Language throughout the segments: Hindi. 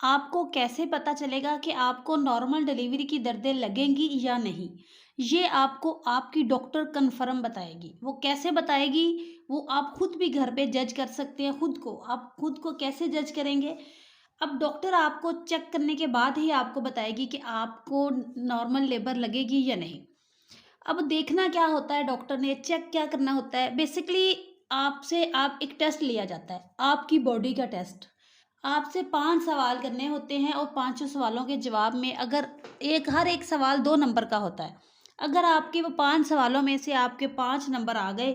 आपको कैसे पता चलेगा कि आपको नॉर्मल डिलीवरी की दर्दें लगेंगी या नहीं? ये आपको आपकी डॉक्टर कन्फर्म बताएगी। वो कैसे बताएगी? वो आप खुद भी घर पे जज कर सकते हैं खुद को। आप खुद को कैसे जज करेंगे? अब डॉक्टर आपको चेक करने के बाद ही आपको बताएगी कि आपको नॉर्मल लेबर लगेगी या नहीं। अब देखना क्या होता है, डॉक्टर ने चेक क्या करना होता है, बेसिकली आपसे आप एक टेस्ट लिया जाता है, आपकी बॉडी का टेस्ट। आपसे 5 सवाल करने होते हैं और पाँचों सवालों के जवाब में अगर हर एक सवाल 2 नंबर का होता है। अगर आपके वो 5 सवालों में से आपके 5 नंबर आ गए,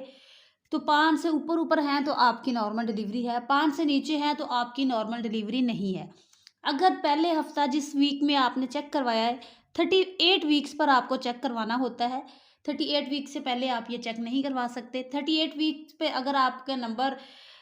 तो 5 से ऊपर-ऊपर हैं तो आपकी नॉर्मल डिलीवरी है, 5 से नीचे हैं तो आपकी नॉर्मल डिलीवरी नहीं है। अगर पहले हफ्ता जिस वीक में आपने चेक करवाया है, 38 वीक्स पर आपको चेक करवाना होता है। 38 वीक से पहले आप ये चेक नहीं करवा सकते। 38 वीक्स पे अगर आपका नंबर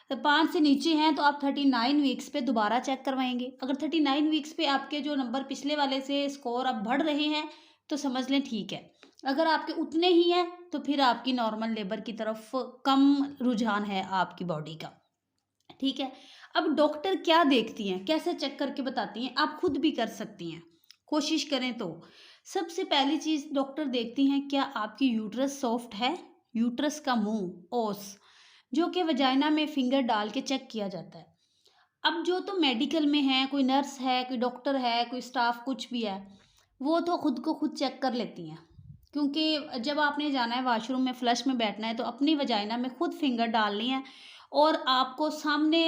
5 से नीचे हैं तो आप 39 वीक्स पे दोबारा चेक करवाएँगे। अगर 39 वीक्स पे आपके जो नंबर पिछले वाले से स्कोर अब बढ़ रहे हैं, तो समझ लें ठीक है। अगर आपके उतने ही हैं, तो फिर आपकी नॉर्मल लेबर की तरफ कम रुझान है आपकी बॉडी का। ठीक है? अब डॉक्टर क्या देखती हैं, कैसे चेक करके बताती हैं, आप खुद भी कर सकती हैं, कोशिश करें तो। सबसे पहली चीज़ डॉक्टर देखती हैं, क्या आपकी यूट्रस सॉफ्ट है? यूट्रस का मुँह, ओस, जो कि वजाइना में फिंगर डाल के चेक किया जाता है। अब जो तो मेडिकल में है, कोई नर्स है, कोई डॉक्टर है, कोई स्टाफ कुछ भी है, वो तो खुद को खुद चेक कर लेती हैं। क्योंकि जब आपने जाना है वॉशरूम में, फ्लश में बैठना है, तो अपनी वजाइना में खुद फिंगर डालनी है और आपको सामने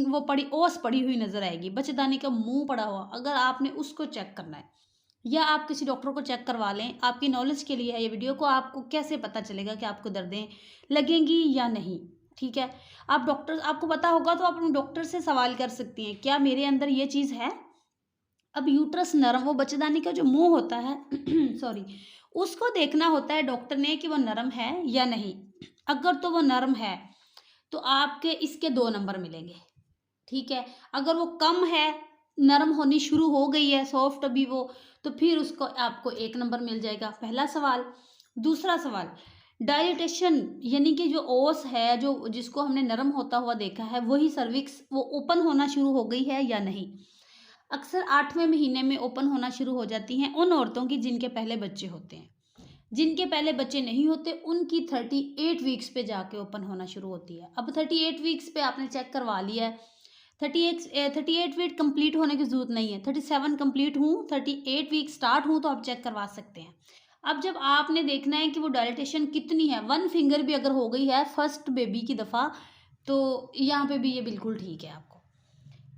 वो ओस पड़ी हुई नज़र आएगी, बच्चेदानी का मुँह पड़ा हुआ, अगर आपने उसको चेक करना है या आप किसी डॉक्टर को चेक करवा लें, आपकी नॉलेज के लिए है ये वीडियो, को आपको कैसे पता चलेगा कि आपको दर्दें लगेंगी या नहीं, ठीक है? आप डॉक्टर आपको पता होगा तो आप अपने डॉक्टर से सवाल कर सकती हैं, क्या मेरे अंदर ये चीज़ है? अब यूट्रस नरम, वो बच्चेदानी का जो मुँह होता है सॉरी, उसको देखना होता है डॉक्टर ने कि वो नरम है या नहीं। अगर तो वो नरम है, तो आपके इसके 2 नंबर मिलेंगे, ठीक है? अगर वो कम है, नरम होनी शुरू हो गई है, सॉफ्ट अभी वो, तो फिर उसको आपको 1 नंबर मिल जाएगा, पहला सवाल। दूसरा सवाल, डायलिटेशन यानी कि जो ओस है, जो जिसको हमने नरम होता हुआ देखा है, वही सर्विक्स वो ओपन होना शुरू हो गई है या नहीं? अक्सर 8वें महीने में ओपन होना शुरू हो जाती हैं उन औरतों की जिनके पहले बच्चे होते हैं। जिनके पहले बच्चे नहीं होते, उनकी 38 वीक्स पे जाके ओपन होना शुरू होती है। अब 38 वीक्स पे आपने चेक करवा लिया है, 38 वीक कंप्लीट होने की ज़रूरत नहीं है, 37 कंप्लीट हूँ, 38 वीक स्टार्ट हूँ, तो आप चेक करवा सकते हैं। अब जब आपने देखना है कि वो डायलिटेशन कितनी है, 1 फिंगर भी अगर हो गई है फर्स्ट बेबी की दफ़ा, तो यहाँ पे भी ये बिल्कुल ठीक है आपको।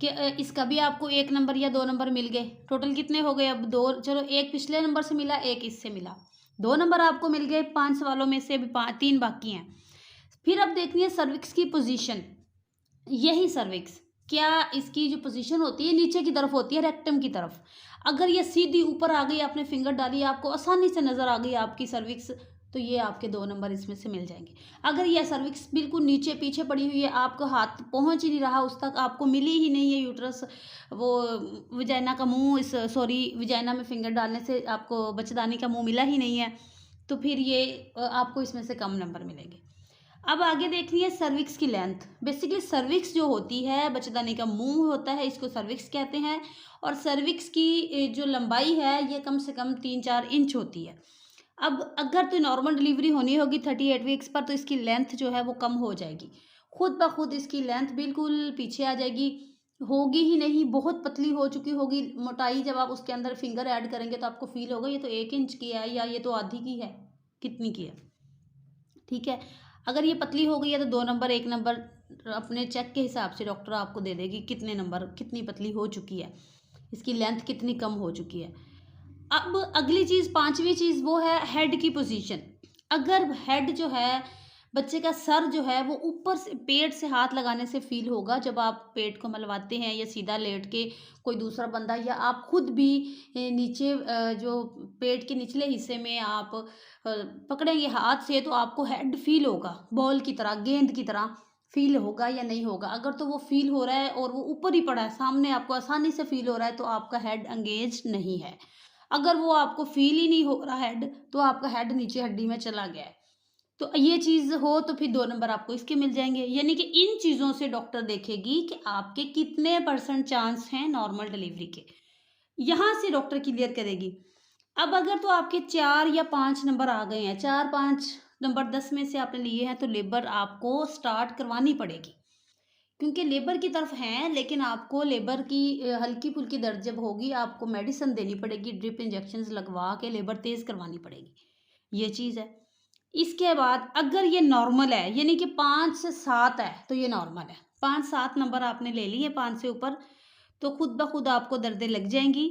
कि इसका भी आपको 1 नंबर या 2 नंबर मिल गए। टोटल कितने हो गए अब? 2, चलो 1 पिछले नंबर से मिला, 1 इससे मिला। 2 नंबर आपको मिल गए, 5 सवालों में से अभी 3 बाकी हैं। फिर अब देखनी है सर्विक्स की पोज़ीशन। यही सर्विक्स, क्या इसकी जो पोज़ीशन होती है नीचे की तरफ होती है, रेक्टम की तरफ। अगर ये सीधी ऊपर आ गई, आपने फिंगर डाली, आपको आसानी से नज़र आ गई आपकी सर्विक्स, तो ये आपके 2 नंबर इसमें से मिल जाएँगे। अगर ये सर्विक्स बिल्कुल नीचे पीछे पड़ी हुई है, आपका हाथ पहुँच ही नहीं रहा उस तक, आपको मिली ही नहीं है यूट्रस, वो वजाइना का मुँह, वजाइना में फिंगर डालने से आपको बच्चेदानी का मुँह मिला ही नहीं है, तो फिर ये आपको इसमें से कम नंबर मिलेंगे। अब आगे देखनी है सर्विक्स की लेंथ। बेसिकली सर्विक्स जो होती है, बच्चेदानी का मुंह होता है, इसको सर्विक्स कहते हैं। और सर्विक्स की जो लंबाई है, ये कम से कम 3-4 इंच होती है। अब अगर तो नॉर्मल डिलीवरी होनी होगी 38 वीक्स पर, तो इसकी लेंथ जो है वो कम हो जाएगी, खुद ब खुद इसकी लेंथ बिल्कुल पीछे आ जाएगी, होगी ही नहीं, बहुत पतली हो चुकी होगी। मोटाई जब आप उसके अंदर फिंगर ऐड करेंगे तो आपको फील होगा ये तो 1 इंच की है या ये तो आधी की है, कितनी की है, ठीक है? अगर ये पतली हो गई है तो 2 नंबर, 1 नंबर अपने चेक के हिसाब से डॉक्टर आपको दे देगी कितने नंबर, कितनी पतली हो चुकी है, इसकी लेंथ कितनी कम हो चुकी है। अब अगली चीज़, 5वीं चीज़, वो है हेड की पोजीशन। अगर हेड जो है, बच्चे का सर जो है वो ऊपर से पेट से हाथ लगाने से फ़ील होगा जब आप पेट को मलवाते हैं, या सीधा लेट के कोई दूसरा बंदा या आप खुद भी नीचे जो पेट के निचले हिस्से में आप पकड़ेंगे हाथ से, तो आपको हेड फ़ील होगा, बॉल की तरह, गेंद की तरह फ़ील होगा या नहीं होगा? अगर तो वो फ़ील हो रहा है और वो ऊपर ही पड़ा है, सामने आपको आसानी से फ़ील हो रहा है, तो आपका हेड एंगेज नहीं है। अगर वो आपको फ़ील ही नहीं हो रहा हेड, तो आपका हेड नीचे हड्डी में चला गया है। तो ये चीज़ हो तो फिर 2 नंबर आपको इसके मिल जाएँगे। यानी कि इन चीज़ों से डॉक्टर देखेगी कि आपके कितने % चांस हैं नॉर्मल डिलीवरी के। यहाँ से डॉक्टर क्लियर करेगी। अब अगर तो आपके 4 या 5 नंबर आ गए हैं, 4-5 नंबर 10 में से आपने लिए हैं, तो लेबर आपको स्टार्ट करवानी पड़ेगी। क्योंकि लेबर की तरफ हैं, लेकिन आपको लेबर की हल्की-फुल्की दर्द जब होगी, आपको मेडिसिन देनी पड़ेगी, ड्रिप इंजेक्शंस लगवा के लेबर तेज़ करवानी पड़ेगी। ये चीज़ है। इसके बाद अगर ये नॉर्मल है, यानी कि 5 से 7 है, तो ये नॉर्मल है। 5-7 नंबर आपने ले लिए 5 से ऊपर, तो खुद ब खुद आपको दर्दें लग जाएँगी,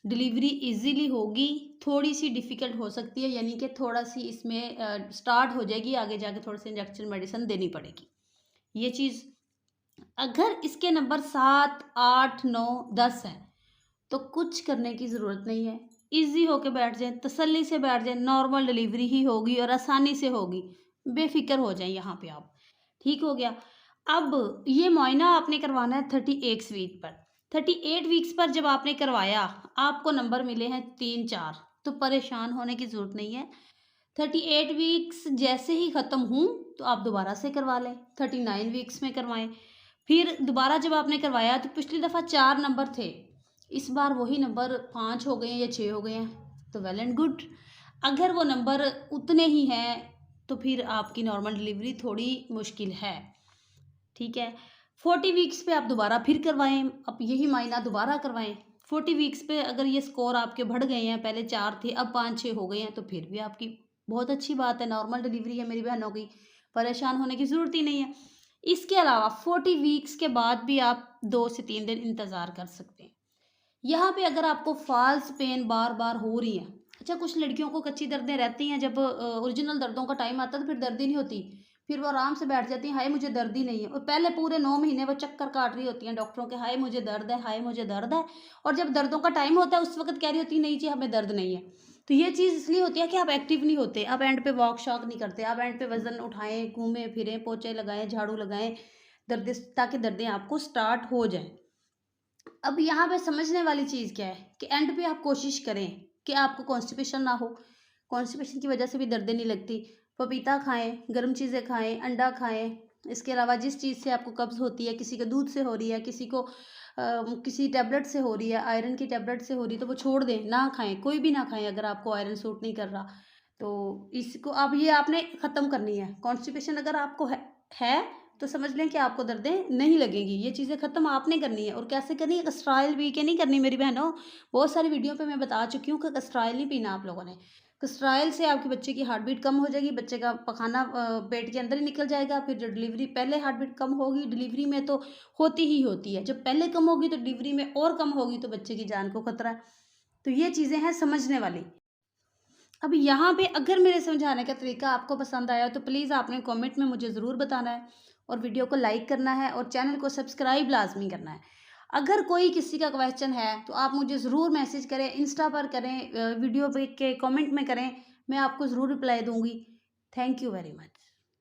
डिलीवरी ईज़िली होगी, थोड़ी-सी डिफ़िकल्ट हो सकती है, यानी कि थोड़ा-सी इसमें स्टार्ट हो जाएगी, आगे जाके थोड़े-से इंजेक्शन मेडिसिन देनी पड़ेगी। ये चीज़ अगर इसके नंबर 7, 8, 9, 10 है, तो कुछ करने की ज़रूरत नहीं है। ईज़ी होके बैठ जाएँ, तसल्ली से बैठ जाएँ, नॉर्मल डिलीवरी ही होगी और आसानी से होगी। बेफ़िक्र हो जाएँ यहाँ पे आप। ठीक हो गया। अब ये मुआयना आपने करवाना है 38 वीक पर। 38 वीक्स पर जब आपने करवाया, आपको नंबर मिले हैं 3-4, तो परेशान होने की ज़रूरत नहीं है। 38 वीक्स जैसे ही ख़त्म हों, तो आप दोबारा से करवा लें, 39 वीक्स में करवाएँ। फिर दोबारा जब आपने करवाया तो पिछली दफ़ा 4 नंबर थे, इस बार वही नंबर 5 हो गए हैं या 6 हो गए हैं, तो वेल एंड गुड। अगर वो नंबर उतने ही हैं, तो फिर आपकी नॉर्मल डिलीवरी थोड़ी मुश्किल है, ठीक है। 40 वीक्स पे आप दोबारा फिर करवाएँ, अब यही मायना दोबारा करवाएँ। 40 वीक्स पे अगर ये स्कोर आपके बढ़ गए हैं, पहले 4 थे, अब 5-6 हो गए हैं, तो फिर भी आपकी बहुत अच्छी बात है, नॉर्मल डिलीवरी है मेरी बहनों की, परेशान होने की ज़रूरत ही नहीं है। इसके अलावा 40 वीक्स के बाद भी आप 2 से 3 दिन इंतज़ार कर सकते हैं। यहाँ पे अगर आपको फ़ॉल्स पेन बार-बार हो रही है, अच्छा कुछ लड़कियों को कच्ची दर्दें रहती हैं, जब ओरिजिनल दर्दों का टाइम आता है तो फिर दर्द ही नहीं होती। फिर वो आराम से बैठ जाती हैं, हाय मुझे दर्द ही नहीं है, और पहले पूरे 9 महीने वो चक्कर काट रही होती हैं डॉक्टरों के, हाय मुझे दर्द है, हाय मुझे दर्द है। और जब दर्दों का टाइम होता है उस वक़्त कह रही होती हैं, नहीं जी हमें दर्द नहीं है। तो ये चीज़ इसलिए होती है कि आप एक्टिव नहीं होते, आप एंड पे वॉक-शॉक नहीं करते, आप एंड पे वज़न उठाएँ, घूमें-फिरें, पोछे लगाएँ, झाड़ू लगाएँ, दर्द ताकि दर्दें आपको स्टार्ट हो जाएँ। अब यहाँ पे समझने वाली चीज़ क्या है कि एंड पे आप कोशिश करें कि आपको कॉन्स्टिपेशन ना हो। कॉन्स्टिपेशन की वजह से भी दर्दें नहीं लगती। पपीता खाएँ, गर्म चीज़ें खाएँ, अंडा खाएँ। इसके अलावा जिस चीज़ से आपको कब्ज़ होती है, किसी को दूध से हो रही है, किसी को किसी टैबलेट से हो रही है, आयरन की टैबलेट से हो रही है, तो वो छोड़ दें, ना खाएँ, कोई भी ना खाएँ अगर आपको आयरन सूट नहीं कर रहा। तो इसको अब ये आपने ख़त्म करनी है। कॉन्स्टिपेशन अगर आपको है तो समझ लें कि आपको दर्दें नहीं लगेंगी। ये चीज़ें ख़त्म आपने करनी है, और कैसे करनी है, कस्टोराइल पी के नहीं करनी मेरी बहनों। बहुत सारी वीडियो पे मैं बता चुकी हूँ कि कस्टोराइल नहीं पीना आप लोगों ने। कस्टोराइल से आपके बच्चे की हार्ट बीट कम हो जाएगी, बच्चे का पखाना पेट के अंदर ही निकल जाएगा। फिर जो डिलीवरी पहले हार्ट बीट कम होगी, डिलीवरी में तो होती ही होती है। जब पहले कम होगी तो डिलीवरी में और कम होगी, तो बच्चे की जान को खतरा है। तो ये चीज़ें हैं समझने वाली। अब यहाँ पे अगर मेरे समझाने का तरीका आपको पसंद आया तो प्लीज़ आपने कमेंट में मुझे ज़रूर बताना है, और वीडियो को लाइक करना है, और चैनल को सब्सक्राइब लाज़मी करना है। अगर कोई किसी का क्वेश्चन है तो आप मुझे ज़रूर मैसेज करें, इंस्टा पर करें, वीडियो पे के कमेंट में करें, मैं आपको ज़रूर रिप्लाई दूँगी। Thank you very much.